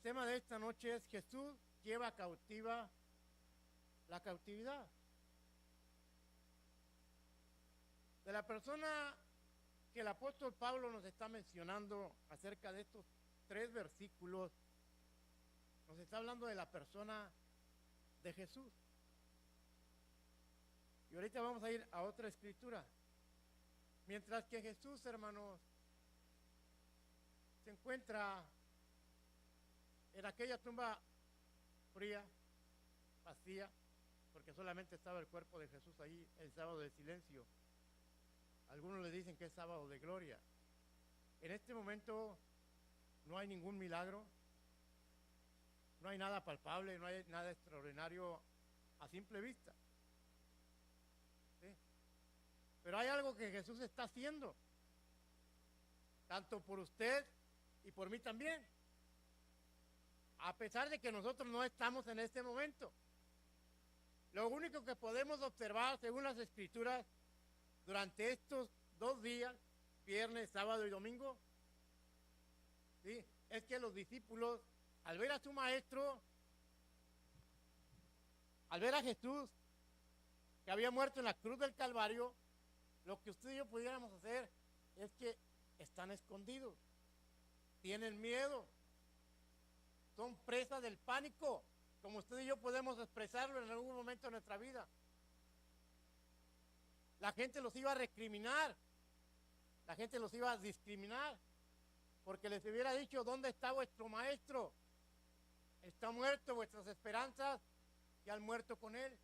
tema de esta noche es Jesús lleva cautiva la cautividad. De la persona que el apóstol Pablo nos está mencionando acerca de estos 3 versículos, nos está hablando de la persona de Jesús. Y ahorita vamos a ir a otra escritura. Mientras que Jesús, hermanos, se encuentra en aquella tumba fría, vacía, porque solamente estaba el cuerpo de Jesús ahí, el sábado de silencio. Algunos le dicen que es sábado de gloria. En este momento no hay ningún milagro, no hay nada palpable, no hay nada extraordinario a simple vista. ¿Sí? Pero hay algo que Jesús está haciendo, tanto por usted y por mí también, a pesar de que nosotros no estamos en este momento. Lo único que podemos observar, según las Escrituras, durante estos 2 días, viernes, sábado y domingo, ¿sí?, es que los discípulos, al ver a su maestro, al ver a Jesús, que había muerto en la cruz del Calvario, lo que usted y yo pudiéramos hacer es que están escondidos, tienen miedo, son presas del pánico, como usted y yo podemos expresarlo en algún momento de nuestra vida. La gente los iba a recriminar, la gente los iba a discriminar, porque les hubiera dicho: ¿dónde está vuestro maestro? Está muerto, vuestras esperanzas que han muerto con él.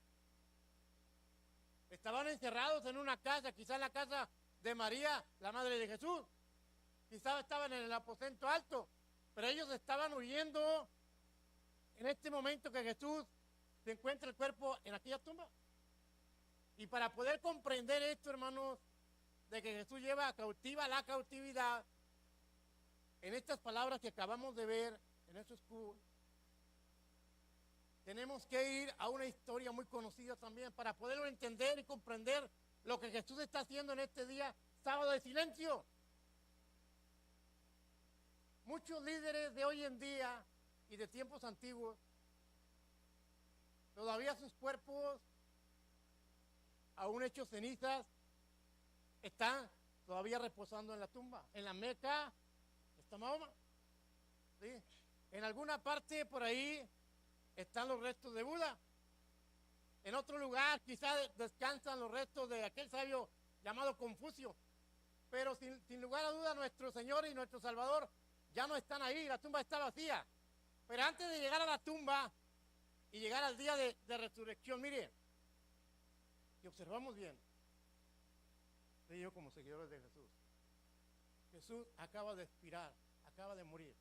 Estaban encerrados en una casa, quizás la casa de María, la madre de Jesús, quizás estaban en el aposento alto, pero ellos estaban huyendo en este momento que Jesús se encuentra el cuerpo en aquella tumba. Y para poder comprender esto, hermanos, de que Jesús lleva cautiva la cautividad, en estas palabras que acabamos de ver en este escudo, tenemos que ir a una historia muy conocida también para poderlo entender y comprender lo que Jesús está haciendo en este día, sábado de silencio. Muchos líderes de hoy en día y de tiempos antiguos, todavía sus cuerpos, aún hechos cenizas, están todavía reposando en la tumba. En la Meca está Mahoma, ¿sí? En alguna parte por ahí están los restos de Buda. En otro lugar quizás descansan los restos de aquel sabio llamado Confucio. Pero sin lugar a duda, nuestro Señor y nuestro Salvador ya no están ahí, la tumba está vacía. Pero antes de llegar a la tumba y llegar al día de resurrección, mire, si observamos bien, usted y yo como seguidores de Jesús, Jesús acaba de expirar, acaba de morir,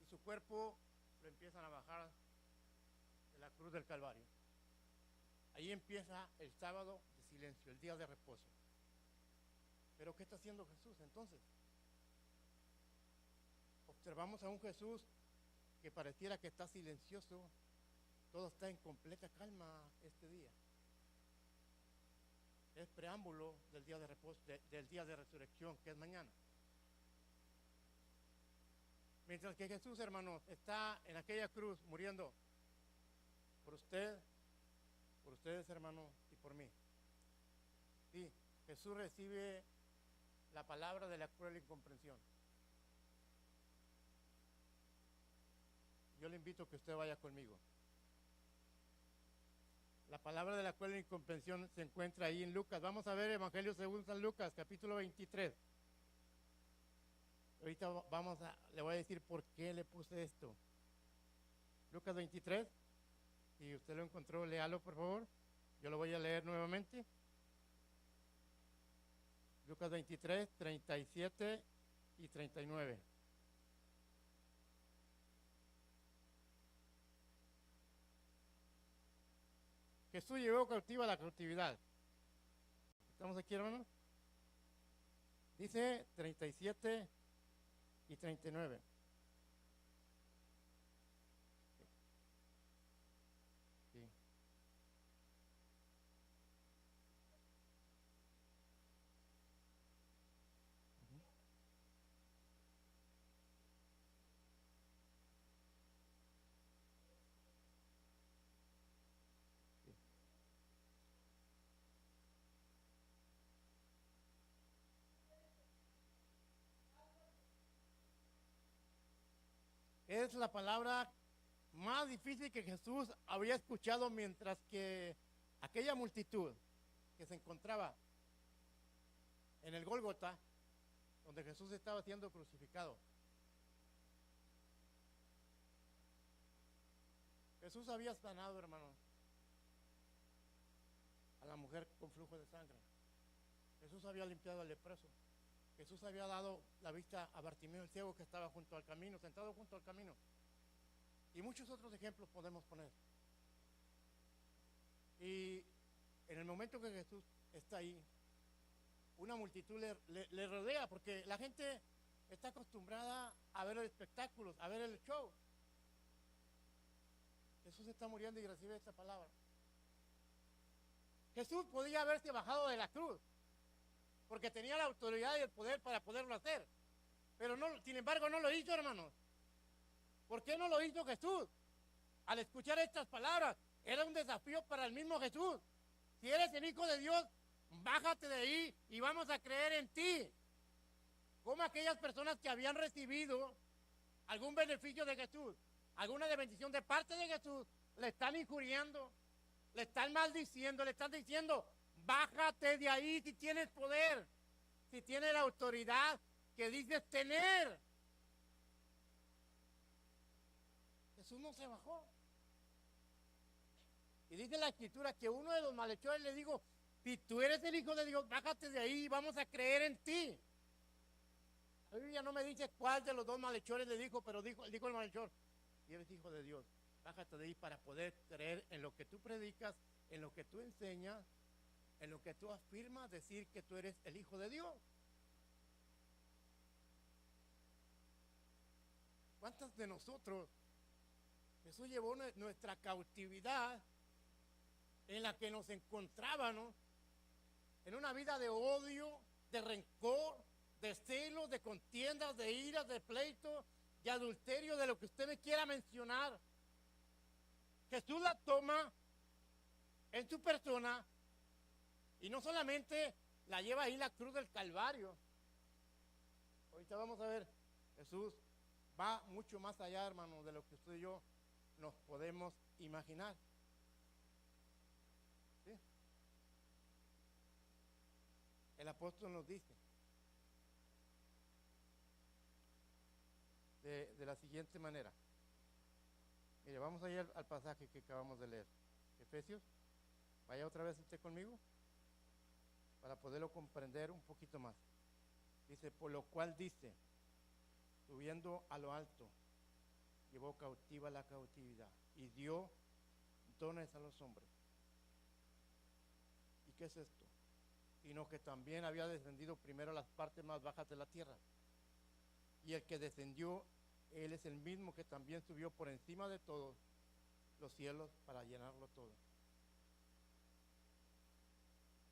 y su cuerpo lo empiezan a bajar de la cruz del Calvario. Ahí empieza el sábado de silencio, el día de reposo. Pero ¿qué está haciendo Jesús entonces? Observamos a un Jesús que pareciera que está silencioso, todo está en completa calma este día. Es preámbulo del día de reposo, del día de resurrección, que es mañana. Mientras que Jesús, hermanos, está en aquella cruz muriendo por usted, por ustedes, hermanos, y por mí. Sí, Jesús recibe la palabra de la cruel incomprensión. Yo le invito a que usted vaya conmigo. La palabra de la cruel incomprensión se encuentra ahí en Lucas. Vamos a ver Evangelio según San Lucas, capítulo 23. Ahorita le voy a decir por qué le puse esto. Lucas 23. Si usted lo encontró, léalo por favor. Yo lo voy a leer nuevamente. Lucas 23, 37 y 39. Jesús llevó cautiva la cautividad. ¿Estamos aquí, hermanos? Dice 37 y 39. Sí. es la palabra más difícil que Jesús había escuchado mientras que aquella multitud que se encontraba en el Gólgota, donde Jesús estaba siendo crucificado. Jesús había sanado, hermano, a la mujer con flujo de sangre. Jesús había limpiado al leproso. Jesús había dado la vista a Bartimeo, el ciego que estaba junto al camino, sentado junto al camino. Y muchos otros ejemplos podemos poner. Y en el momento que Jesús está ahí, una multitud le rodea, porque la gente está acostumbrada a ver los espectáculos, a ver el show. Jesús está muriendo y recibe esta palabra. Jesús podía haberse bajado de la cruz, porque tenía la autoridad y el poder para poderlo hacer. Pero no, sin embargo, no lo hizo, hermanos. ¿Por qué no lo hizo Jesús? Al escuchar estas palabras, era un desafío para el mismo Jesús. Si eres el Hijo de Dios, bájate de ahí y vamos a creer en ti. Como aquellas personas que habían recibido algún beneficio de Jesús, alguna bendición de parte de Jesús, le están injuriando, le están maldiciendo, le están diciendo, bájate de ahí si tienes poder, si tienes la autoridad que dices tener. Jesús no se bajó. Y dice la Escritura que uno de los malhechores le dijo, si tú eres el Hijo de Dios, bájate de ahí y vamos a creer en ti. La Biblia no me dice cuál de los dos malhechores le dijo, pero dijo el malhechor, si eres Hijo de Dios, bájate de ahí para poder creer en lo que tú predicas, en lo que tú enseñas, en lo que tú afirmas, decir que tú eres el Hijo de Dios. ¿Cuántos de nosotros Jesús llevó nuestra cautividad en la que nos encontrábamos, en una vida de odio, de rencor, de celos, de contiendas, de iras, de pleitos, de adulterio, de lo que usted me quiera mencionar? Jesús la toma en su persona y no solamente la lleva ahí en la cruz del Calvario. Ahorita vamos a ver, Jesús va mucho más allá, hermano, de lo que usted y yo nos podemos imaginar. ¿Sí? El apóstol nos dice de la siguiente manera. Mire, vamos a ir al pasaje que acabamos de leer. Efesios, vaya otra vez usted conmigo para poderlo comprender un poquito más. Dice, por lo cual dice, subiendo a lo alto, llevó cautiva la cautividad y dio dones a los hombres. ¿Y qué es esto? Sino que también había descendido primero a las partes más bajas de la tierra. Y el que descendió, él es el mismo que también subió por encima de todos los cielos para llenarlo todo.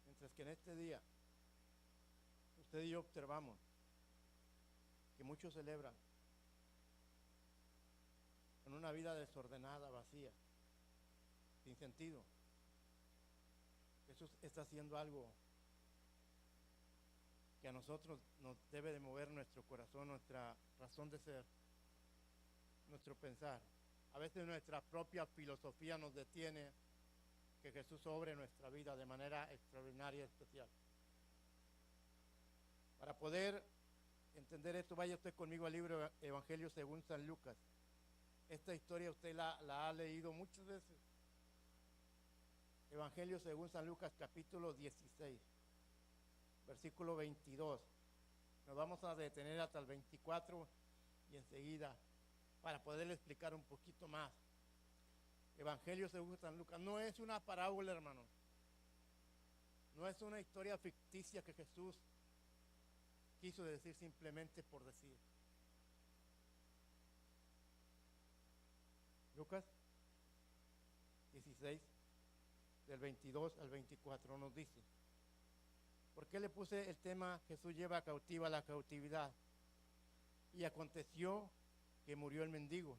Mientras que en este día, usted y yo observamos que muchos celebran con una vida desordenada, vacía, sin sentido. Jesús está haciendo algo que a nosotros nos debe de mover nuestro corazón, nuestra razón de ser, nuestro pensar. A veces nuestra propia filosofía nos detiene que Jesús obre nuestra vida de manera extraordinaria y especial. Para poder entender esto, vaya usted conmigo al libro Evangelio según San Lucas. Esta historia usted la ha leído muchas veces. Evangelio según San Lucas, capítulo 16, versículo 22. Nos vamos a detener hasta el 24 y enseguida para poderle explicar un poquito más. Evangelio según San Lucas no es una parábola, hermano. No es una historia ficticia que Jesús quiso decir simplemente por decir. Lucas 16, del 22 al 24 nos dice. ¿Por qué le puse el tema Jesús lleva cautiva la cautividad? Y aconteció que murió el mendigo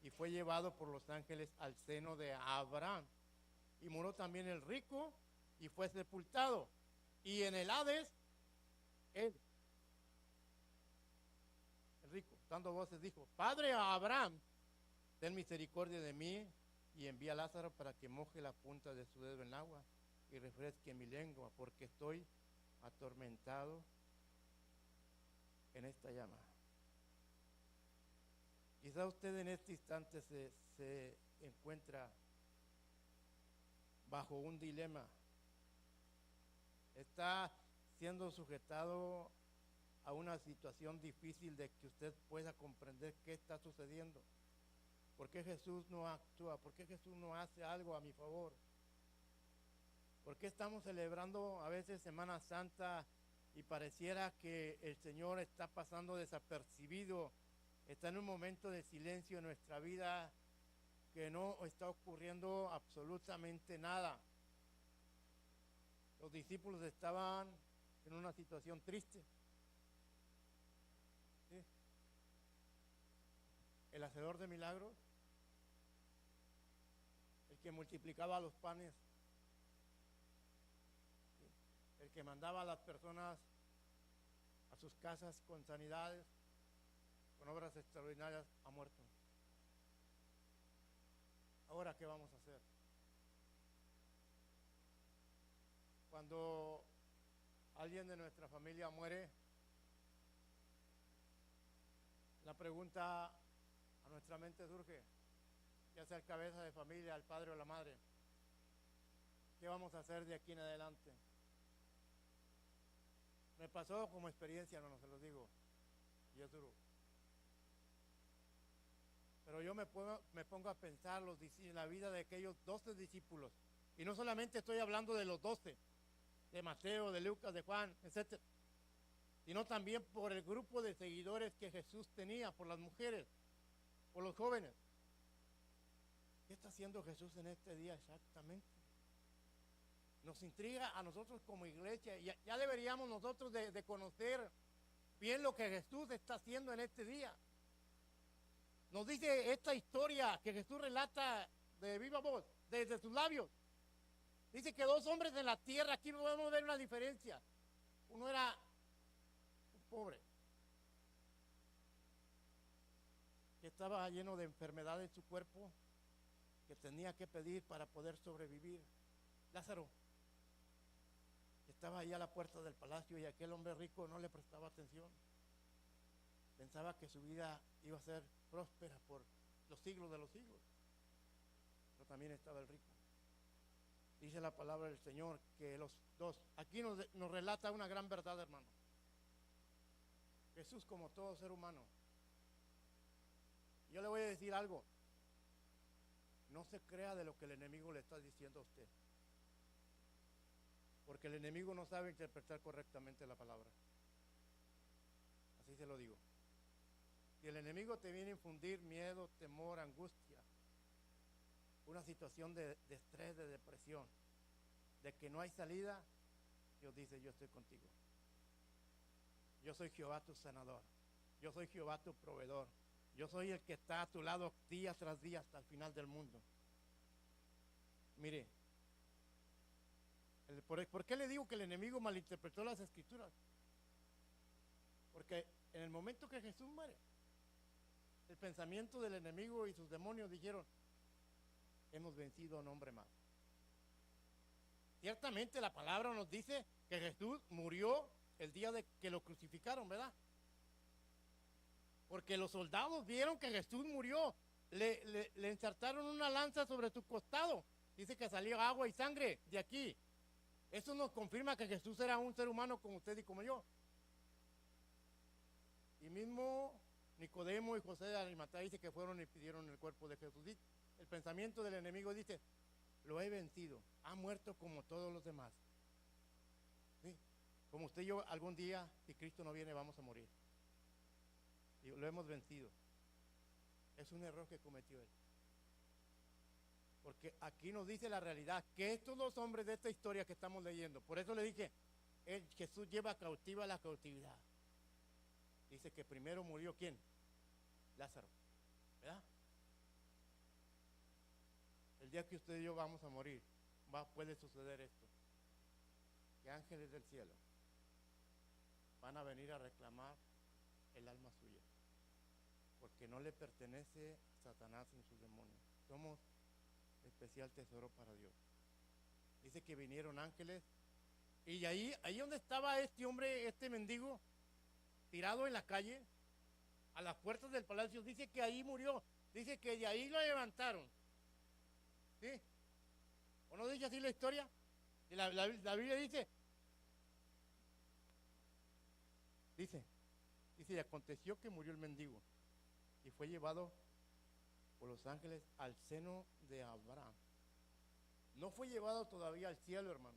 y fue llevado por los ángeles al seno de Abraham. Y murió también el rico y fue sepultado. Y en el Hades, él, el rico, levantando voces, dijo: Padre Abraham, ten misericordia de mí y envía a Lázaro para que moje la punta de su dedo en agua y refresque mi lengua, porque estoy atormentado en esta llama. Quizá usted en este instante se encuentra bajo un dilema. Está siendo sujetado a una situación difícil de que usted pueda comprender qué está sucediendo. ¿Por qué Jesús no actúa? ¿Por qué Jesús no hace algo a mi favor? ¿Por qué estamos celebrando a veces Semana Santa y pareciera que el Señor está pasando desapercibido? Está en un momento de silencio en nuestra vida, que no está ocurriendo absolutamente nada. Los discípulos estaban en una situación triste. ¿Sí? El hacedor de milagros, el que multiplicaba los panes, ¿sí?, el que mandaba a las personas a sus casas con sanidades, con obras extraordinarias, ha muerto. Ahora, ¿qué vamos a hacer? Cuando alguien de nuestra familia muere, la pregunta a nuestra mente surge, ya sea el cabeza de familia, el padre o la madre: ¿qué vamos a hacer de aquí en adelante? Me pasó como experiencia, hermano, se los digo, y es duro. Pero yo me pongo a pensar en la vida de aquellos 12 discípulos. Y no solamente estoy hablando de los 12, de Mateo, de Lucas, de Juan, etc., sino también por el grupo de seguidores que Jesús tenía, por las mujeres, por los jóvenes. ¿Qué está haciendo Jesús en este día exactamente? Nos intriga a nosotros como iglesia. Ya deberíamos nosotros de conocer bien lo que Jesús está haciendo en este día. Nos dice esta historia que Jesús relata de viva voz, desde sus labios. Dice que 2 hombres en la tierra, aquí podemos ver una diferencia. Uno era un pobre, que estaba lleno de enfermedad en su cuerpo, que tenía que pedir para poder sobrevivir. Lázaro, que estaba ahí a la puerta del palacio, y aquel hombre rico no le prestaba atención. Pensaba que su vida iba a ser próspera por los siglos de los siglos. Pero también estaba el rico. Dice la palabra del Señor que los dos, aquí nos relata una gran verdad, hermano. Jesús, como todo ser humano, yo le voy a decir algo: no se crea de lo que el enemigo le está diciendo a usted, porque el enemigo no sabe interpretar correctamente la palabra. Así se lo digo. Si el enemigo te viene a infundir miedo, temor, angustia, una situación de estrés, de depresión, de que no hay salida, Dios dice: yo estoy contigo. Yo soy Jehová tu sanador. Yo soy Jehová tu proveedor. Yo soy el que está a tu lado día tras día hasta el final del mundo. Mire, ¿por qué le digo que el enemigo malinterpretó las escrituras? Porque en el momento que Jesús muere, el pensamiento del enemigo y sus demonios dijeron: hemos vencido a un hombre más. Ciertamente la palabra nos dice que Jesús murió el día de que lo crucificaron, ¿verdad? Porque los soldados vieron que Jesús murió. Le ensartaron una lanza sobre su costado. Dice que salió agua y sangre de aquí. Eso nos confirma que Jesús era un ser humano como usted y como yo. Y mismo Nicodemo y José de Arimatea dice que fueron y pidieron el cuerpo de Jesús. El pensamiento del enemigo dice: lo he vencido, ha muerto como todos los demás. ¿Sí? Como usted y yo, algún día, si Cristo no viene, vamos a morir. Y lo hemos vencido. Es un error que cometió él. Porque aquí nos dice la realidad, que estos 2 hombres de esta historia que estamos leyendo, por eso le dije, Jesús lleva cautiva la cautividad. Dice que primero murió ¿quién? Lázaro, ¿verdad? El día que usted y yo vamos a morir, puede suceder esto: que ángeles del cielo van a venir a reclamar el alma suya. porque no le pertenece a Satanás ni sus demonios. Somos especial tesoro para Dios. Dice que vinieron ángeles y ahí donde estaba este hombre, este mendigo, tirado en la calle, a las puertas del palacio, dice que ahí murió, dice que de ahí lo levantaron. ¿Sí? ¿O no dice así la historia? Y la Biblia dice, y aconteció que murió el mendigo y fue llevado por los ángeles al seno de Abraham. No fue llevado todavía al cielo, hermano.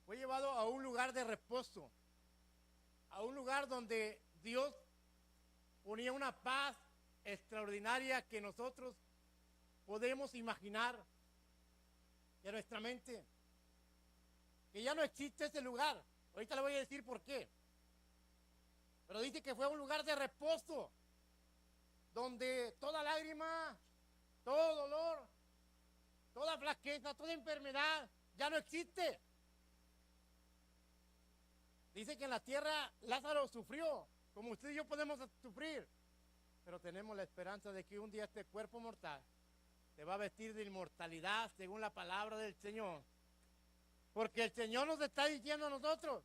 Fue llevado a un lugar de reposo, a un lugar donde Dios ponía una paz extraordinaria que nosotros podemos imaginar en nuestra mente. Que ya no existe ese lugar. Ahorita le voy a decir por qué. Pero dice que fue un lugar de reposo, donde toda lágrima, todo dolor, toda flaqueza, toda enfermedad ya no existe. Dice que en la tierra Lázaro sufrió, como usted y yo podemos sufrir, pero tenemos la esperanza de que un día este cuerpo mortal se va a vestir de inmortalidad según la palabra del Señor. Porque el Señor nos está diciendo a nosotros,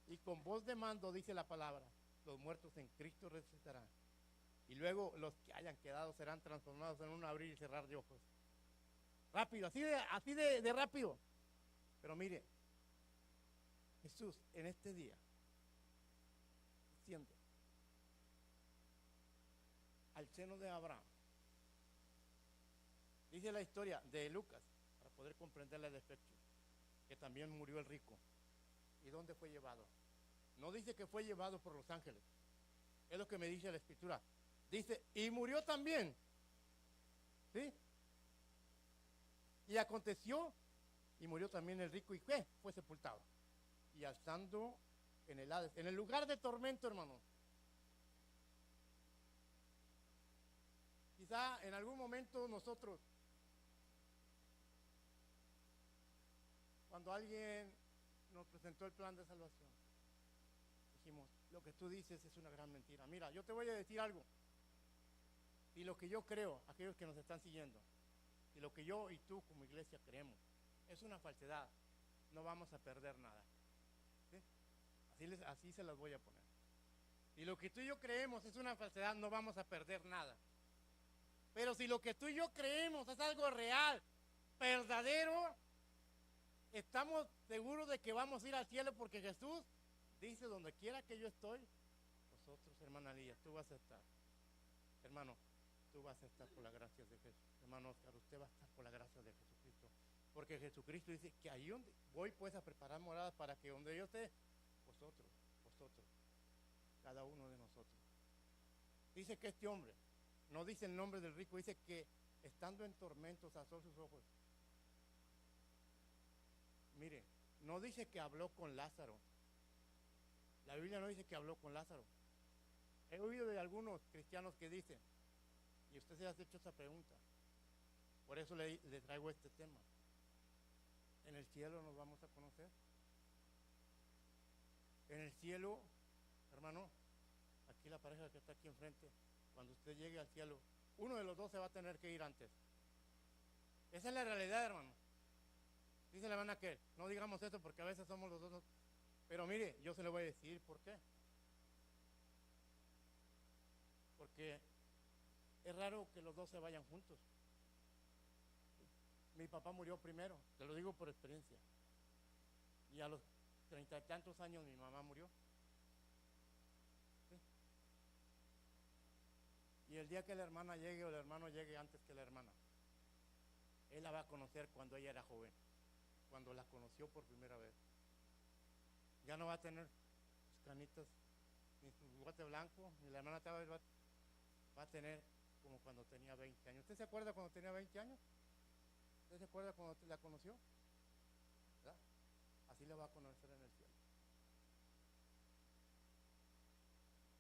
y con voz de mando dice la palabra, los muertos en Cristo resucitarán. Y luego los que hayan quedado serán transformados en un abrir y cerrar de ojos. Rápido, así de rápido. Pero mire, Jesús en este día desciende al seno de Abraham. Dice la historia de Lucas, para poder comprender el efecto, que también murió el rico. ¿Y dónde fue llevado? No dice que fue llevado por los ángeles. Es lo que me dice la escritura. Dice, y murió también. ¿Sí? Y aconteció, y murió también el rico, y ¿qué? Fue sepultado. Y alzando en el Hades, en el lugar de tormento, hermano. Quizá en algún momento nosotros, cuando alguien nos presentó el plan de salvación, dijimos, lo que tú dices es una gran mentira. Mira, yo te voy a decir algo. Y lo que yo creo, aquellos que nos están siguiendo, y lo que yo y tú como iglesia creemos, es una falsedad. No vamos a perder nada. ¿Sí? Así se las voy a poner. Y lo que tú y yo creemos es una falsedad, no vamos a perder nada. Pero si lo que tú y yo creemos es algo real, verdadero, estamos seguros de que vamos a ir al cielo, porque Jesús dice, donde quiera que yo estoy, vosotros, hermana Lía, tú vas a estar. Hermano, tú vas a estar por la gracia de Jesús. Hermano Oscar, usted va a estar por la gracia de Jesucristo. Porque Jesucristo dice que ahí donde voy pues a preparar moradas para que donde yo esté, vosotros, cada uno de nosotros. Dice que este hombre, no dice el nombre del rico, dice que estando en tormentos alzó sus ojos. Mire, no dice que habló con Lázaro. La Biblia no dice que habló con Lázaro. He oído de algunos cristianos que dicen, y usted se ha hecho esa pregunta, por eso le traigo este tema. ¿En el cielo nos vamos a conocer? En el cielo, hermano, aquí la pareja que está aquí enfrente, cuando usted llegue al cielo, uno de los dos se va a tener que ir antes. Esa es la realidad, hermano. Dice la hermana que no digamos esto porque a veces somos los dos. Pero mire, yo se le voy a decir por qué. Porque es raro que los dos se vayan juntos. Mi papá murió primero, te lo digo por experiencia. Y a los 30 y tantos años mi mamá murió. ¿Sí? Y el día que la hermana llegue o el hermano llegue antes que la hermana, él la va a conocer cuando ella era joven, cuando la conoció por primera vez. Ya no va a tener sus canitas, ni su guate blanco, ni la hermana va a tener como cuando tenía 20 años. ¿Usted se acuerda cuando tenía 20 años? ¿Usted se acuerda cuando la conoció? ¿Verdad? Así la va a conocer en el cielo.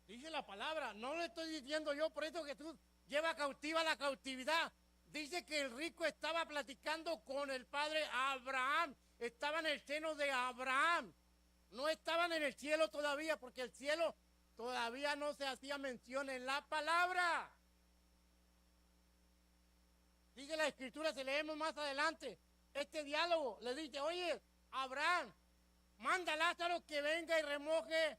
Dice la palabra, no le estoy diciendo yo, por eso Jesús lleva cautiva la cautividad. Dice que el rico estaba platicando con el padre Abraham, estaba en el seno de Abraham, no estaban en el cielo todavía, porque el cielo todavía no se hacía mención en la palabra. Dice la escritura, si leemos más adelante, este diálogo le dice, oye, Abraham, manda a Lázaro que venga y remoje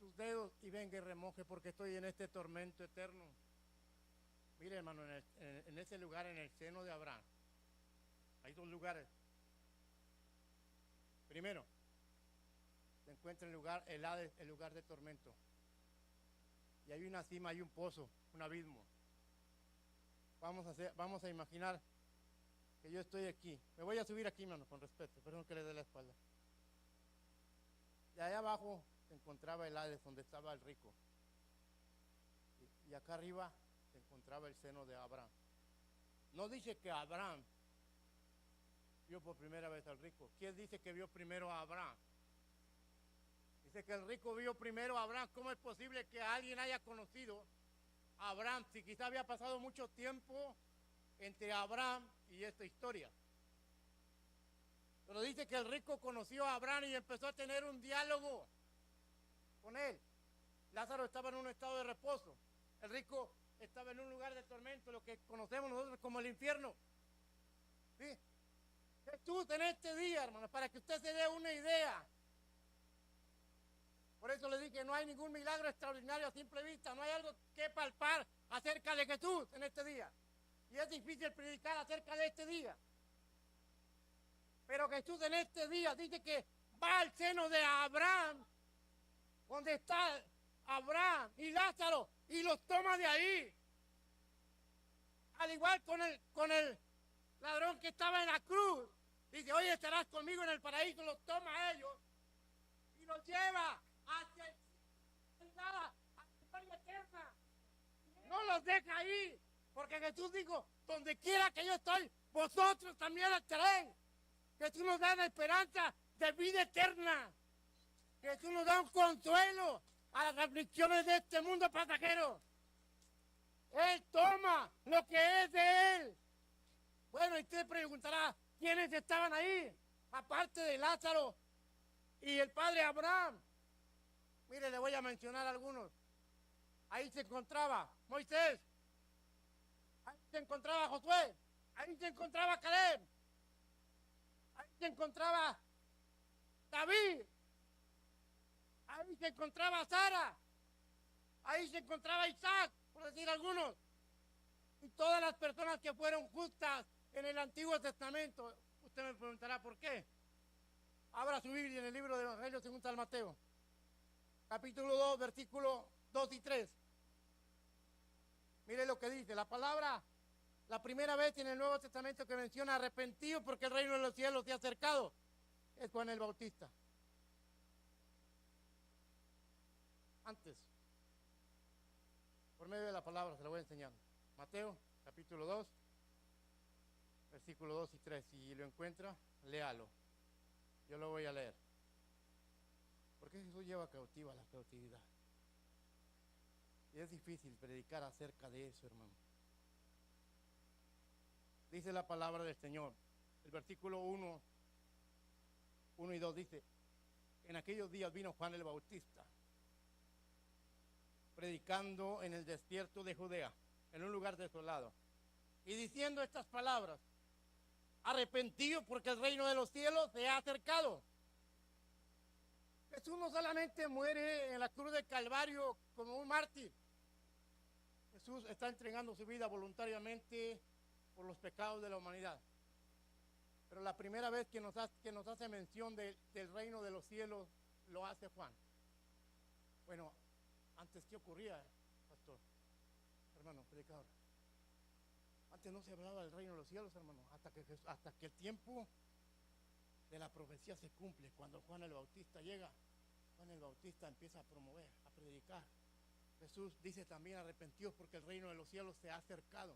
tus dedos y venga y remoje porque estoy en este tormento eterno. Mire, hermano, en ese lugar, en el seno de Abraham, hay dos lugares. Primero, se encuentra el lugar, el Hades, el lugar de tormento. Y hay una cima, hay un pozo, un abismo. Vamos a imaginar que yo estoy aquí. Me voy a subir aquí, hermano, con respeto. Perdón que le dé la espalda. Y allá abajo se encontraba el Hades, donde estaba el rico. Y acá arriba se encontraba el seno de Abraham. No dice que Abraham vio por primera vez al rico. ¿Quién dice que vio primero a Abraham? Dice que el rico vio primero a Abraham. ¿Cómo es posible que alguien haya conocido a Abraham si quizá había pasado mucho tiempo entre Abraham y esta historia? Pero dice que el rico conoció a Abraham y empezó a tener un diálogo con él. Lázaro estaba en un estado de reposo. El rico estaba en un lugar de tormento, lo que conocemos nosotros como el infierno. ¿Sí? Jesús en este día, hermano, para que usted se dé una idea. Por eso le dije, no hay ningún milagro extraordinario a simple vista, no hay algo que palpar acerca de Jesús en este día. Y es difícil predicar acerca de este día. Pero Jesús en este día dice que va al seno de Abraham, donde está Abraham y Lázaro, y los toma de ahí. Al igual con el ladrón que estaba en la cruz. Dice, oye, estarás conmigo en el paraíso. Los toma a ellos y los lleva hacia el cielo, a la historia eterna. No los deja ahí, porque Jesús dijo, donde quiera que yo estoy, vosotros también estaréis. Jesús nos da la esperanza de vida eterna. Jesús nos da un consuelo a las aflicciones de este mundo pasajero. Él toma lo que es de Él. Bueno, y usted preguntará, ¿quiénes estaban ahí? Aparte de Lázaro y el padre Abraham. Mire, le voy a mencionar algunos. Ahí se encontraba Moisés. Ahí se encontraba Josué. Ahí se encontraba Caleb. Ahí se encontraba David. Ahí se encontraba Sara. Ahí se encontraba Isaac, por decir algunos. Y todas las personas que fueron justas en el Antiguo Testamento. Usted me preguntará por qué. Abra su Biblia en el libro del Evangelio según San Mateo. Capítulo 2, versículos 2 y 3. Mire lo que dice. La palabra, la primera vez en el Nuevo Testamento que menciona arrepentido porque el reino de los cielos se ha acercado, es Juan el Bautista. Antes, por medio de la palabra, se la voy a enseñar. Mateo, capítulo 2, versículos 2 y 3. Si lo encuentra, léalo. Yo lo voy a leer. ¿Por qué Jesús lleva cautiva la cautividad? Y es difícil predicar acerca de eso, hermano. Dice la palabra del Señor. El versículo 1 y 2 dice, en aquellos días vino Juan el Bautista, predicando en el desierto de Judea, en un lugar desolado, y diciendo estas palabras, arrepentido porque el reino de los cielos se ha acercado. Jesús no solamente muere en la cruz del Calvario como un mártir. Jesús está entregando su vida voluntariamente por los pecados de la humanidad. Pero la primera vez que nos hace mención del reino de los cielos lo hace Juan. Bueno, antes, ¿qué ocurría, pastor? Hermano, predicador. Antes no se hablaba del reino de los cielos, hermano, hasta que el tiempo de la profecía se cumple. Cuando Juan el Bautista llega, Juan el Bautista empieza a promover, a predicar. Jesús dice también arrepentidos porque el reino de los cielos se ha acercado.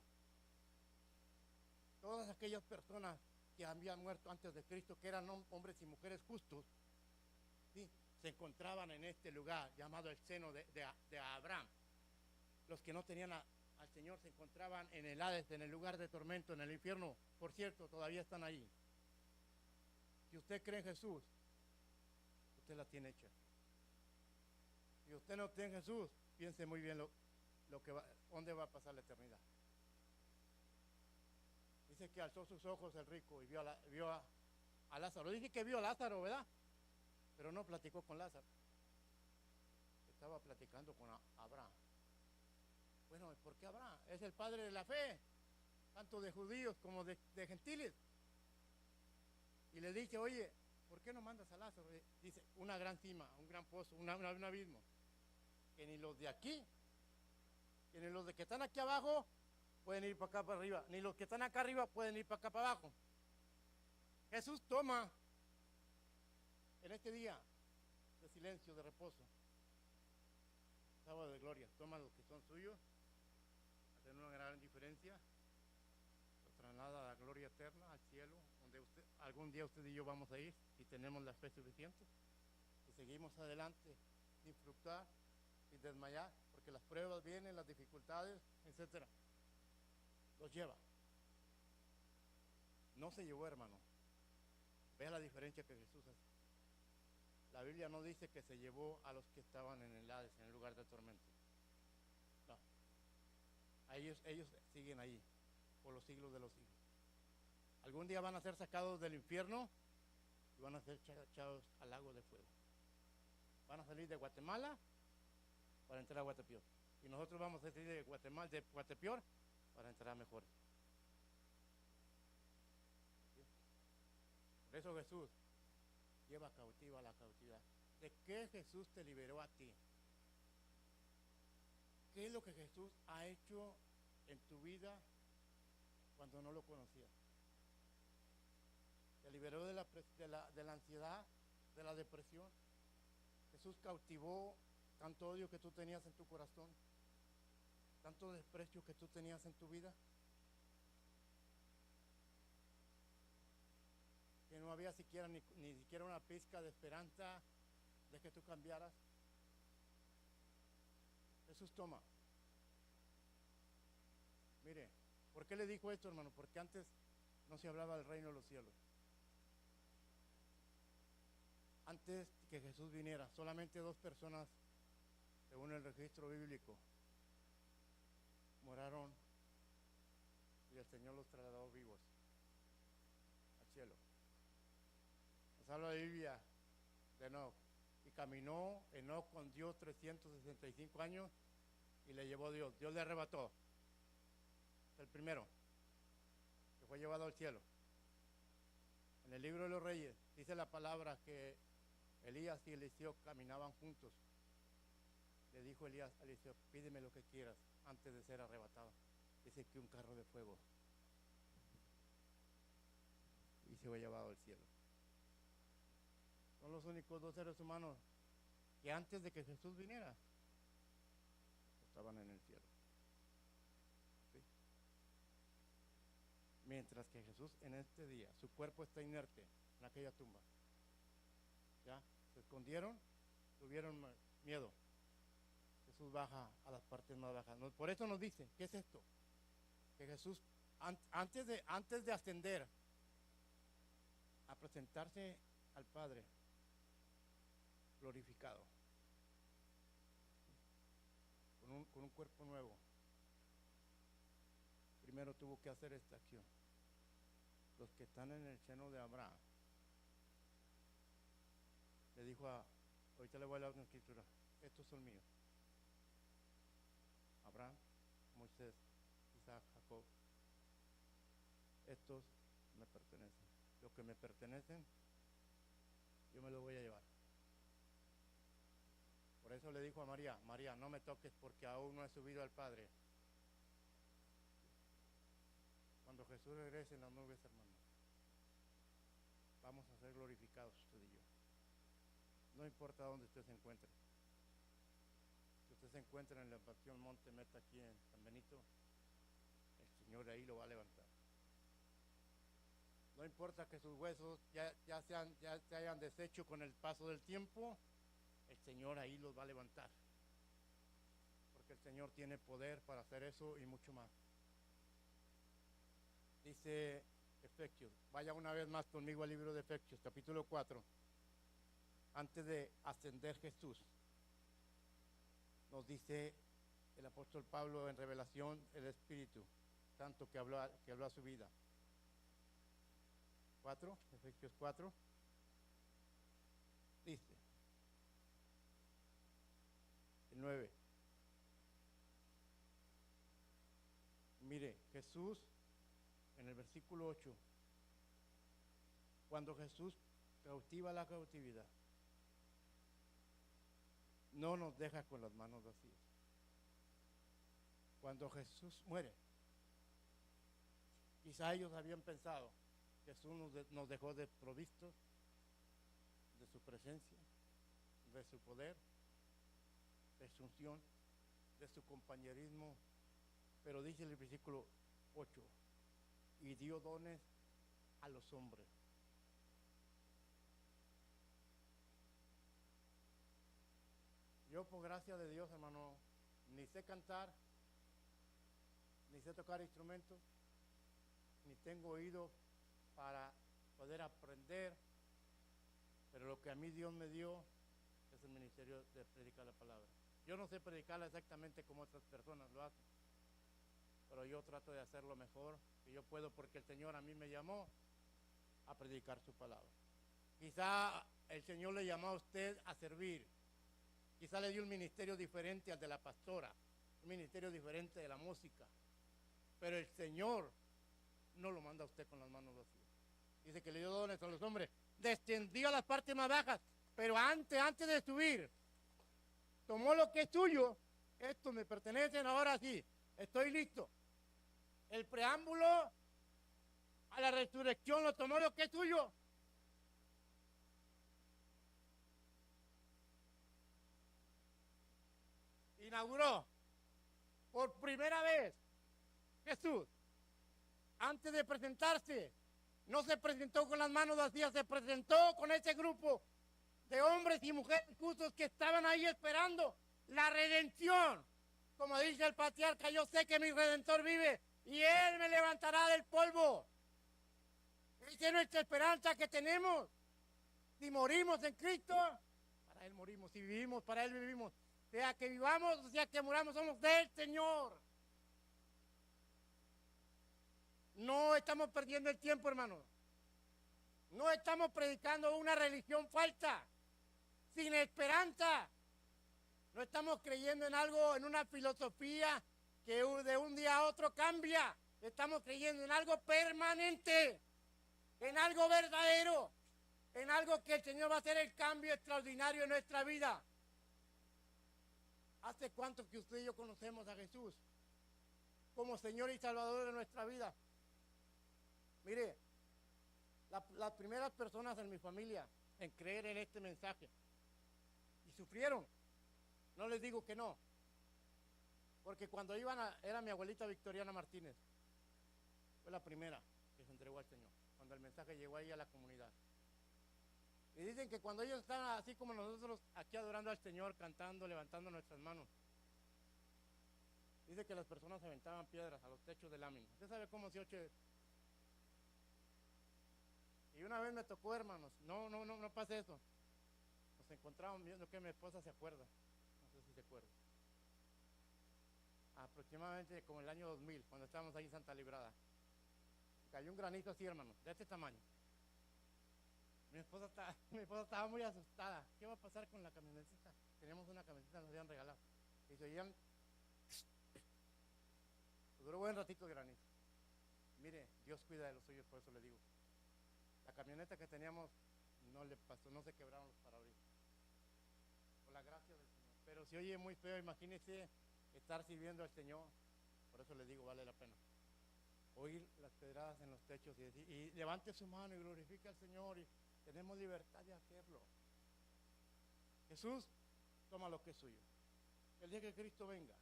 Todas aquellas personas que habían muerto antes de Cristo, que eran hombres y mujeres justos, ¿sí?, se encontraban en este lugar llamado el seno de Abraham. Los que no tenían al Señor se encontraban en el Hades, en el lugar de tormento, en el infierno. Por cierto, todavía están ahí. Si usted cree en Jesús, usted la tiene hecha. Si usted no tiene Jesús, piense muy bien dónde va a pasar la eternidad. Dice que alzó sus ojos el rico y vio a Lázaro. Dice que vio a Lázaro, ¿verdad? Pero no platicó con Lázaro. Estaba platicando con Abraham. Bueno, ¿por qué Abraham? Es el padre de la fe, tanto de judíos como de gentiles. Y le dice, oye, ¿por qué no mandas a Lázaro? Dice, una gran cima, un gran pozo, un abismo. Que ni los de aquí, que ni los de que están aquí abajo pueden ir para acá para arriba, ni los que están acá arriba pueden ir para acá para abajo. Jesús toma en este día de silencio, de reposo, sábado de gloria, toma los que son suyos, hacen una gran diferencia, los traslada a la gloria eterna, al cielo, donde algún día usted y yo vamos a ir, si tenemos la fe suficiente, y seguimos adelante, sin fluctuar, sin desmayar, porque las pruebas vienen, las dificultades, etcétera. Los lleva. No se llevó, hermano. Vea la diferencia que Jesús hace. La Biblia no dice que se llevó a los que estaban en el Hades, en el lugar de tormento. No. Ellos siguen ahí por los siglos de los siglos. Algún día van a ser sacados del infierno y van a ser echados al lago de fuego. Van a salir de Guatemala para entrar a Guatepeor. Y nosotros vamos a salir de Guatepeor para entrar a mejores. ¿Sí? Por eso Jesús lleva cautiva la cautividad. ¿De qué Jesús te liberó a ti? ¿Qué es lo que Jesús ha hecho en tu vida cuando no lo conocías? Te liberó de la ansiedad, de la depresión. Jesús cautivó tanto odio que tú tenías en tu corazón, tanto desprecio que tú tenías en tu vida, que no había ni siquiera una pizca de esperanza de que tú cambiaras. Jesús toma. Mire, ¿por qué le dijo esto, hermano? Porque antes no se hablaba del reino de los cielos. Antes que Jesús viniera, solamente 2 personas, según el registro bíblico, moraron y el Señor los trasladó vivos al cielo. Nos habla la Biblia de Enoc. Y caminó Enoc con Dios 365 años y le llevó Dios. Dios le arrebató. Es el primero que fue llevado al cielo. En el libro de los Reyes dice la palabra que Elías y Eliseo caminaban juntos. Le dijo Elías a Eliseo, pídeme lo que quieras antes de ser arrebatado. Dice que un carro de fuego. Y se fue llevado al cielo. Son los únicos 2 seres humanos que antes de que Jesús viniera estaban en el cielo. ¿Sí? Mientras que Jesús en este día, su cuerpo está inerte en aquella tumba. ¿Ya? Se escondieron, tuvieron miedo. Jesús baja a las partes más bajas. Por eso nos dice, ¿qué es esto? Que Jesús, antes de ascender a presentarse al Padre glorificado, con un cuerpo nuevo, primero tuvo que hacer esta acción. Los que están en el seno de Abraham, le dijo ahorita le voy a leer una escritura, estos son míos. Abraham, Moisés, Isaac, Jacob, estos me pertenecen. Los que me pertenecen, yo me los voy a llevar. Por eso le dijo a María, María, no me toques porque aún no he subido al Padre. Cuando Jesús regrese en las nubes, hermano, vamos a ser glorificados usted y yo. No importa dónde usted se encuentre. Si usted se encuentra en la Panteón Monte Meta aquí en San Benito, el Señor ahí lo va a levantar. No importa que sus huesos ya se hayan deshecho con el paso del tiempo, el Señor ahí los va a levantar. Porque el Señor tiene poder para hacer eso y mucho más. Dice Efesios, vaya una vez más conmigo al libro de Efesios, capítulo 4. Antes de ascender Jesús, nos dice el apóstol Pablo en Revelación, el Espíritu Santo que habló a su vida. 4, Efesios 4, dice, el 9. Mire, Jesús, en el versículo 8, cuando Jesús cautiva la cautividad, no nos deja con las manos vacías. Cuando Jesús muere, quizá ellos habían pensado, Jesús nos dejó desprovistos de su presencia, de su poder, de su unción, de su compañerismo. Pero dice el versículo 8, y dio dones a los hombres. Yo, por gracia de Dios, hermano, ni sé cantar, ni sé tocar instrumentos, ni tengo oído para poder aprender, pero lo que a mí Dios me dio es el ministerio de predicar la palabra. Yo no sé predicarla exactamente como otras personas lo hacen, pero yo trato de hacerlo mejor que yo puedo, porque el Señor a mí me llamó a predicar su palabra. Quizá el Señor le llamó a usted a servir, quizá le dio un ministerio diferente al de la pastora, un ministerio diferente de la música, pero el Señor no lo manda a usted con las manos vacías. Dice que le dio dones a los hombres, descendió a las partes más bajas, pero antes de subir, tomó lo que es suyo. Estos me pertenecen, ahora sí, estoy listo. El preámbulo a la resurrección lo tomó lo que es suyo. Inauguró por primera vez Jesús. Antes de presentarse, no se presentó con las manos vacías, se presentó con ese grupo de hombres y mujeres justos que estaban ahí esperando la redención. Como dice el patriarca, yo sé que mi Redentor vive y Él me levantará del polvo. Esa es nuestra esperanza que tenemos. Si morimos en Cristo, para Él morimos. Si vivimos, para Él vivimos. Sea que vivamos o sea que muramos, somos del Señor. No estamos perdiendo el tiempo, hermanos. No estamos predicando una religión falsa, sin esperanza. No estamos creyendo en algo, en una filosofía que de un día a otro cambia. Estamos creyendo en algo permanente, en algo verdadero, en algo que el Señor va a hacer el cambio extraordinario en nuestra vida. ¿Hace cuánto que usted y yo conocemos a Jesús como Señor y Salvador de nuestra vida? Mire, las primeras personas en mi familia en creer en este mensaje y sufrieron, no les digo que no, porque cuando era mi abuelita Victoriana Martínez, fue la primera que se entregó al Señor, cuando el mensaje llegó ahí a la comunidad. Y dicen que cuando ellos estaban así como nosotros aquí adorando al Señor, cantando, levantando nuestras manos, dice que las personas aventaban piedras a los techos de lámina. ¿Usted sabe cómo se oye? Y una vez me tocó, hermanos, no pase eso. Nos encontramos viendo que mi esposa se acuerda, no sé si se acuerda. Aproximadamente como el año 2000, cuando estábamos ahí en Santa Librada. Cayó un granizo así, hermanos, de este tamaño. Mi esposa estaba muy asustada. ¿Qué va a pasar con la camionetita? Teníamos una camionetita, nos habían regalado. Y se oían. Duró buen ratito el granizo. Mire, Dios cuida de los suyos, por eso le digo. La camioneta que teníamos no le pasó, no se quebraron los parabrisas. Por la gracia del Señor. Pero si oye muy feo, imagínese estar sirviendo al Señor. Por eso le digo, vale la pena. Oír las pedradas en los techos y levante su mano y glorifique al Señor, y tenemos libertad de hacerlo. Jesús toma lo que es suyo. El día que Cristo venga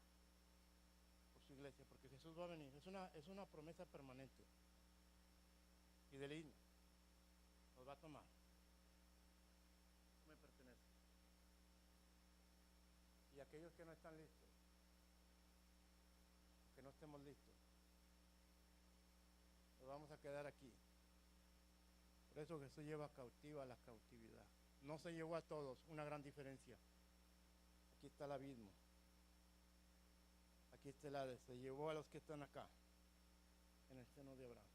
por su iglesia, porque Jesús va a venir, es una promesa permanente. Fidelismo. Nos va a tomar. Me pertenece. Y aquellos que no están listos, que no estemos listos, nos vamos a quedar aquí. Por eso Jesús lleva cautiva la cautividad. No se llevó a todos, una gran diferencia. Aquí está el abismo. Aquí está el Hades, se llevó a los que están acá, en el seno de Abraham.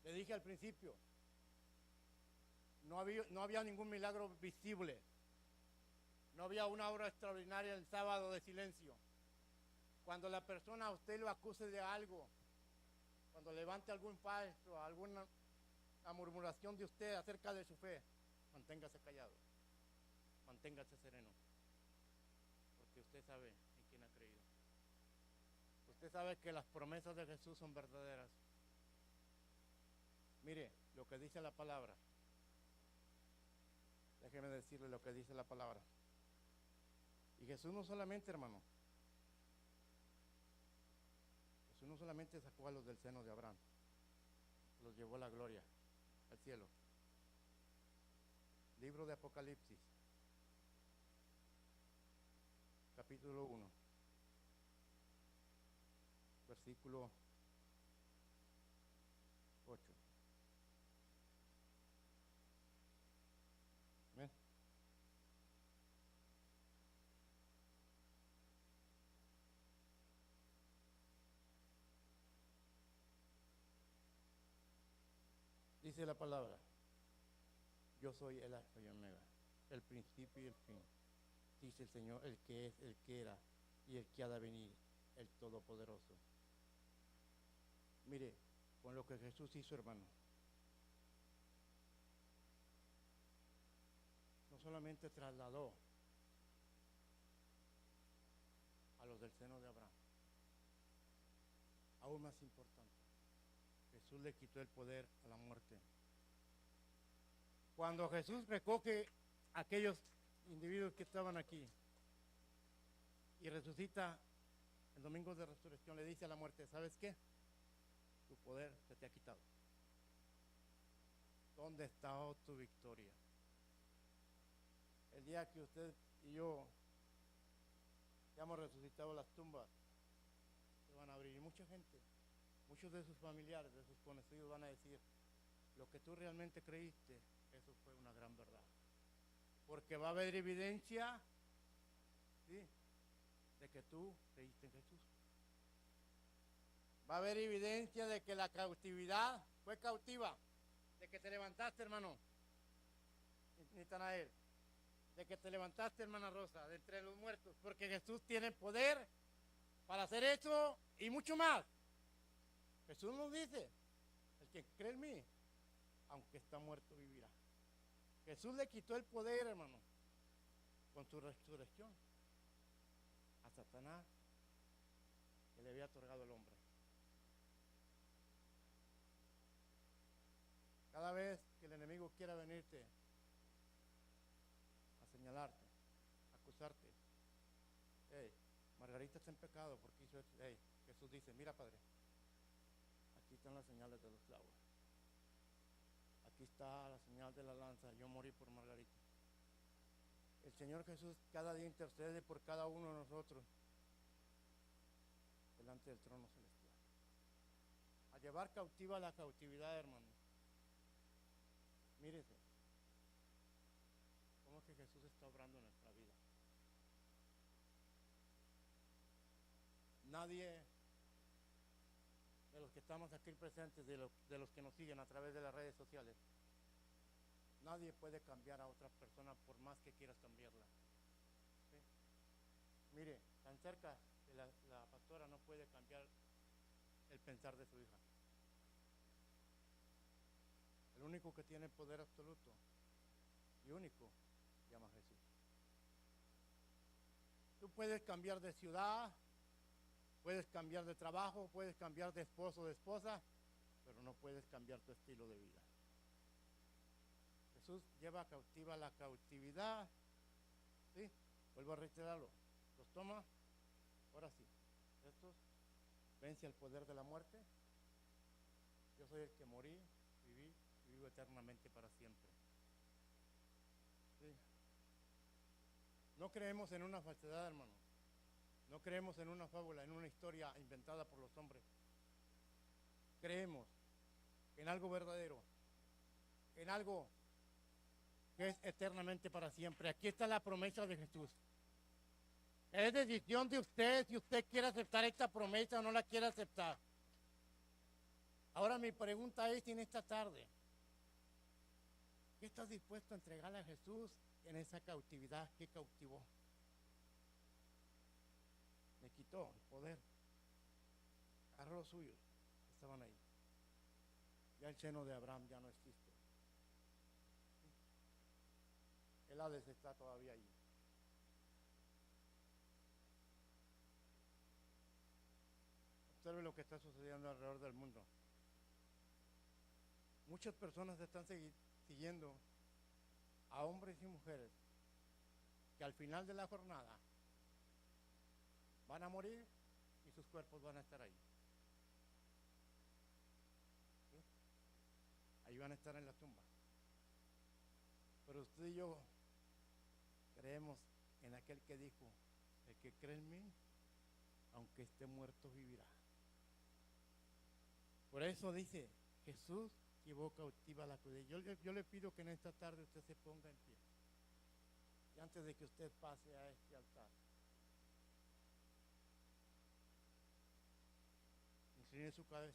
Le dije al principio, no había ningún milagro visible. No había una obra extraordinaria el sábado de silencio. Cuando la persona a usted lo acuse de algo, cuando levante algún falso, alguna murmuración de usted acerca de su fe, manténgase callado, manténgase sereno, porque usted sabe en quién ha creído. Usted sabe que las promesas de Jesús son verdaderas. Mire lo que dice la palabra. Déjeme decirle lo que dice la palabra. Y Jesús no solamente, hermano, Jesús no solamente sacó a los del seno de Abraham, los llevó a la gloria, al cielo. Libro de Apocalipsis, capítulo 1, versículo 8. ¿Ven? Dice la palabra, yo soy el Alfa y Omega, el principio y el fin. Dice el Señor, el que es, el que era y el que ha de venir, el Todopoderoso. Mire, con lo que Jesús hizo, hermano, no solamente trasladó a los del seno de Abraham, aún más importante, Jesús le quitó el poder a la muerte. Cuando Jesús recoge a aquellos individuos que estaban aquí y resucita el domingo de resurrección, le dice a la muerte, ¿sabes qué? Tu poder se te ha quitado. ¿Dónde está tu victoria? El día que usted y yo ya hemos resucitado, las tumbas se van a abrir y mucha gente, muchos de sus familiares, de sus conocidos van a decir, lo que tú realmente creíste, eso fue una gran verdad. Porque va a haber evidencia, ¿sí?, de que tú creíste en Jesús. Va a haber evidencia de que la cautividad fue cautiva, de que te levantaste, hermano Natanael, de que te levantaste, hermana Rosa, de entre los muertos, porque Jesús tiene poder para hacer eso y mucho más. Jesús nos dice, el que cree en mí, aunque está muerto, vivirá. Jesús le quitó el poder, hermano, con su resurrección a Satanás, que le había otorgado el hombre. Cada vez que el enemigo quiera venirte a señalarte, a acusarte, hey, Margarita está en pecado porque hizo esto. Hey, Jesús dice, mira, Padre, aquí están las señales de los clavos. Aquí está la señal de la lanza, yo morí por Margarita. El Señor Jesús cada día intercede por cada uno de nosotros delante del trono celestial. A llevar cautiva la cautividad, hermano. Mírese, cómo es que Jesús está obrando en nuestra vida. Nadie de los que estamos aquí presentes, de los que nos siguen a través de las redes sociales, nadie puede cambiar a otra persona por más que quieras cambiarla. ¿Sí? Mire, tan cerca de la pastora no puede cambiar el pensar de su hija. El único que tiene poder absoluto y único se llama Jesús. Tú puedes cambiar de ciudad, puedes cambiar de trabajo, puedes cambiar de esposo o de esposa, pero no puedes cambiar tu estilo de vida. Jesús lleva cautiva la cautividad, ¿sí? Vuelvo a reiterarlo, los toma, ahora sí, estos vence el poder de la muerte. Yo soy el que morí, viví y vivo eternamente para siempre. ¿Sí? No creemos en una falsedad, hermano. No creemos en una fábula, en una historia inventada por los hombres. Creemos en algo verdadero, en algo que es eternamente para siempre. Aquí está la promesa de Jesús. Es decisión de usted si usted quiere aceptar esta promesa o no la quiere aceptar. Ahora mi pregunta es en esta tarde, ¿qué estás dispuesto a entregarle a Jesús en esa cautividad que cautivó? Me quitó el poder. Agarró los suyos, estaban ahí. Ya el seno de Abraham ya no existe. El Hades está todavía ahí. Observe lo que está sucediendo alrededor del mundo. Muchas personas están siguiendo a hombres y mujeres que al final de la jornada van a morir y sus cuerpos van a estar ahí. ¿Sí? Ahí van a estar en la tumba. Pero usted y yo creemos en aquel que dijo, el que cree en mí, aunque esté muerto, vivirá. Por eso dice, Jesús llevó cautiva la cruz. Yo le pido que en esta tarde usted se ponga en pie. Y antes de que usted pase a este altar, incline su cabeza.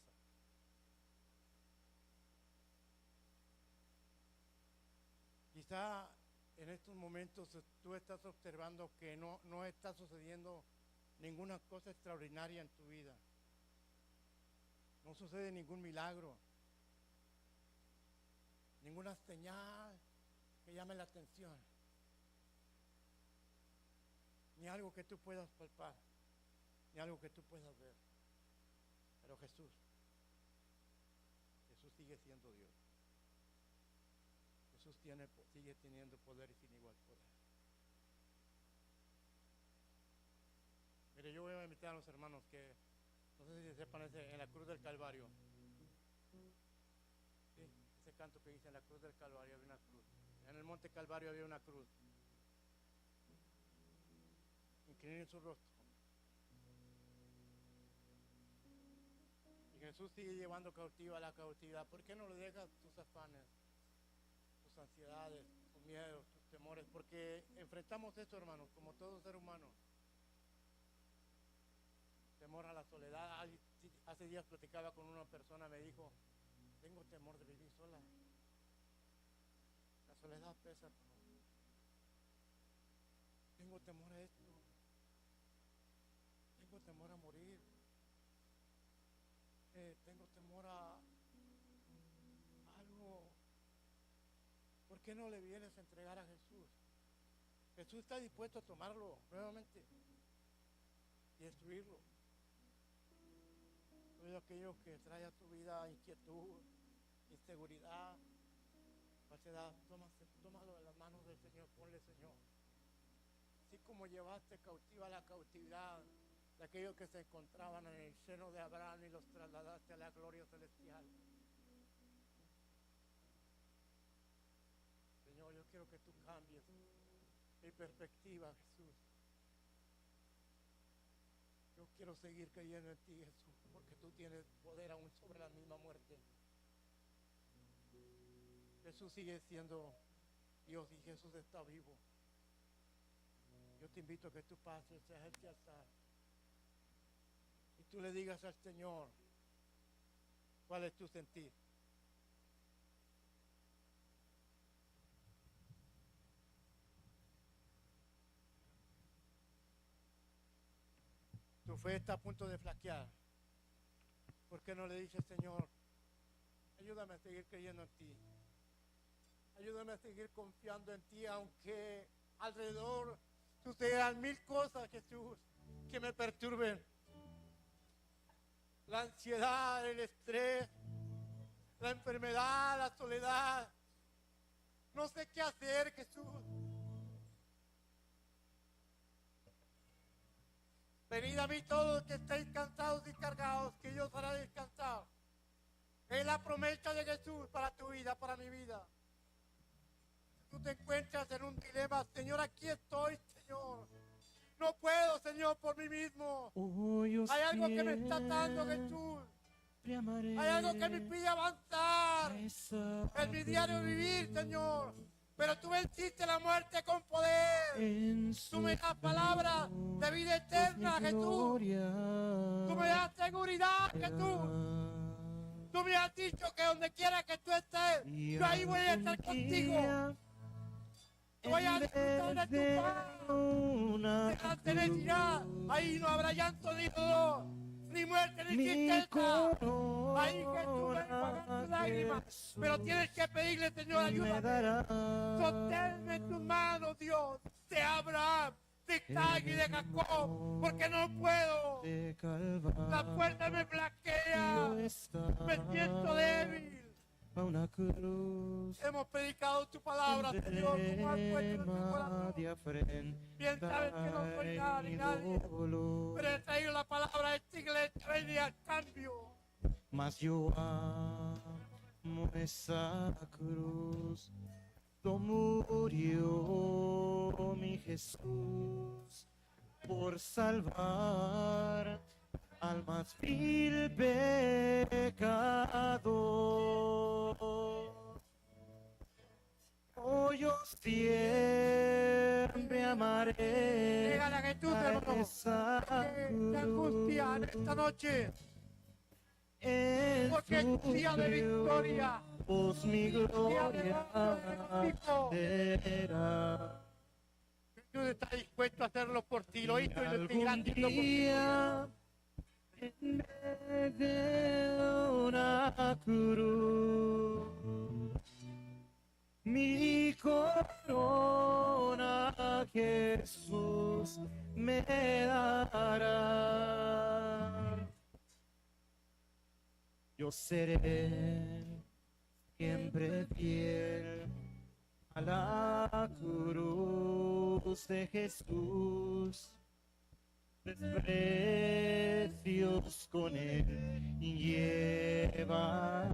Quizá en estos momentos tú estás observando que no está sucediendo ninguna cosa extraordinaria en tu vida. No sucede ningún milagro, ninguna señal que llame la atención, ni algo que tú puedas palpar, ni algo que tú puedas ver. Pero Jesús sigue siendo Dios. Jesús sigue teniendo poder y sin igual poder. Mire, yo voy a invitar a los hermanos que, no sé si sepan, en la cruz del Calvario. ¿Sí? Ese canto que dice, en la cruz del Calvario había una cruz. En el monte Calvario había una cruz. Inclinen su rostro. Y Jesús sigue llevando cautiva la cautividad. ¿Por qué no le dejas tus afanes, tus ansiedades, tus miedos, tus temores? Porque enfrentamos esto, hermanos, como todo ser humano. Temor a la soledad. Hace días platicaba con una persona, me dijo, tengo temor de vivir sola. La soledad pesa por mí. Tengo temor a esto. Tengo temor a morir. Tengo temor a algo. ¿Por qué no le vienes a entregar a Jesús? Jesús está dispuesto a tomarlo nuevamente y destruirlo. Todo aquello que trae a tu vida inquietud, inseguridad, falsedad, tómalo en las manos del Señor, ponle, Señor. Así como llevaste cautiva la cautividad de aquellos que se encontraban en el seno de Abraham y los trasladaste a la gloria celestial. Señor, yo quiero que tú cambies mi perspectiva, Jesús. Yo quiero seguir creyendo en ti, Jesús, porque tú tienes poder aún sobre la misma muerte. Jesús sigue siendo Dios y Jesús está vivo. Yo te invito a que tú pases a este altar y tú le digas al Señor cuál es tu sentir. Tu fe está a punto de flaquear. ¿Por qué no le dices, Señor, ayúdame a seguir creyendo en ti? Ayúdame a seguir confiando en ti, aunque alrededor sucedan mil cosas, Jesús, que me perturben. La ansiedad, el estrés, la enfermedad, la soledad. No sé qué hacer, Jesús. Venid a mí todos los que estéis cansados y cargados, que yo os haré descansar. Es la promesa de Jesús para tu vida, para mi vida. Tú te encuentras en un dilema, Señor, aquí estoy, Señor. No puedo, Señor, por mí mismo. Hay algo que me está dando, Jesús. Hay algo que me pide avanzar en mi diario vivir, Señor. pero tú venciste la muerte con poder. Tú me das palabra de vida eterna, Jesús. Tú me das seguridad, Jesús. Tú me has dicho que donde quiera que tú estés, yo ahí voy a estar contigo. Voy a disfrutar de tu paz. De la serenidad. Ahí no habrá llanto ni dolor, ni muerte, ni tristeza. Ahí Jesús va a enjuagar tus lágrimas. Pero tienes que pedirle, Señor, ayúdame. Sosténme en tus manos, Dios, de Abraham, de Isaac y de Jacob, porque no puedo. La fuerza me flaquea. Me siento débil. Una cruz. Hemos predicado tu palabra, Señor, como has puesto en tu corazón. Bien sabes que no soy nada ni nadie, pero he traído la palabra de esta iglesia, ven al cambio. Mas yo amo esa cruz, murió mi Jesús por salvar al más vil pecador. Oh, yo siempre amaré Dígale a Jesús, hermano, esa que te angustia en esta noche, en porque es día de victoria. pues mi gloria será. Jesús está dispuesto a hacerlo por ti, lo hizo y lo seguirá Algún haciendo por ti. día, en vez de una cruz, mi corona Jesús me dará. Yo seré siempre fiel a la cruz de Jesús. Desprecios con él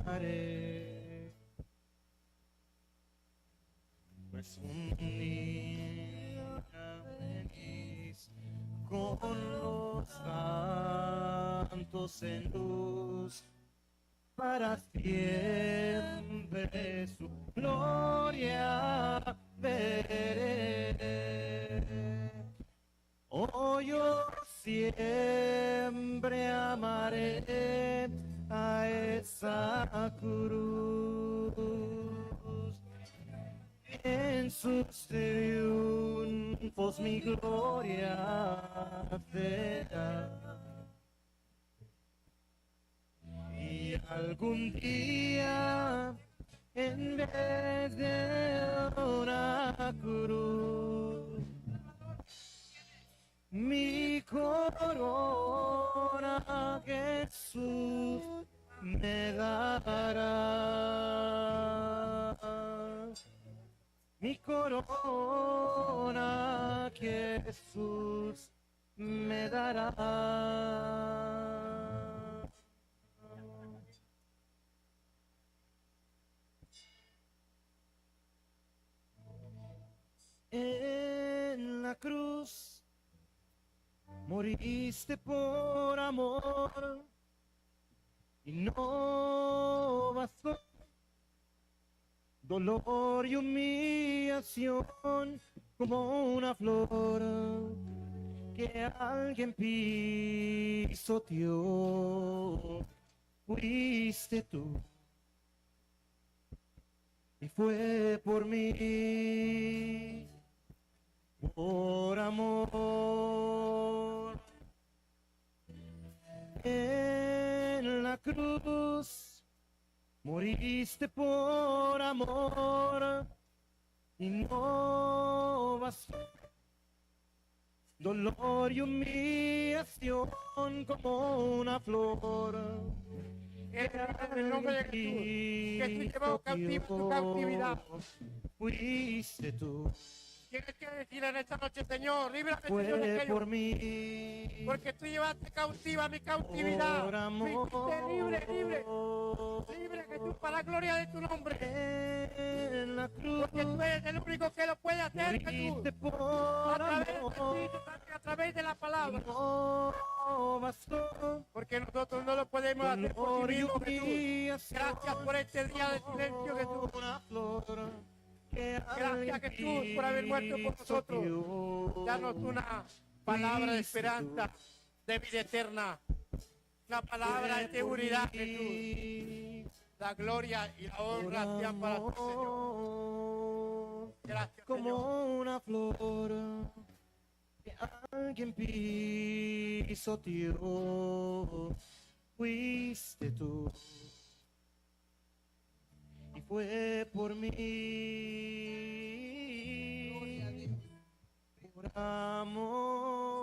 llevaré. Pues un día venís con los santos en luz, para siempre su gloria veré. Oh, yo siempre amaré a esa cruz. En sus triunfos mi gloria será. Y algún día, en vez de una cruz, mi corona Jesús me dará. Mi corona Jesús me dará. En la cruz moriste por amor y no bastó dolor y humillación como una flor que alguien pisoteó. Fuiste tú y fue por mí, por amor. En la cruz moriste por amor y no bastó dolor y humillación como una flor. En el nombre de Jesús, que tú llevas cautivo tu cautividad. Fuiste tú, Tienes que decirle en esta noche, Señor, líbrame, Señor, de fue aquello, por mí, porque tú llevaste cautiva mi cautividad. por Me amor. hiciste libre, libre, libre, Jesús, para la gloria de tu nombre. En la cruz Porque tú eres el único que lo puede hacer, Jesús. moriste por A través del amor. Espíritu Santo y a través de la palabra. No bastó Porque nosotros no lo podemos hacer por dolor sí y mismos, Jesús. humillación Gracias por este día de silencio, Jesús. como una flor Gracias, Jesús, por haber muerto por nosotros. Danos una palabra de esperanza, de vida eterna. Una palabra de seguridad, Jesús. La gloria y la honra sean para tu Señor. Gracias, como Señor. una flor que alguien pisoteó, fuiste tú. Y fue por mí, por amor.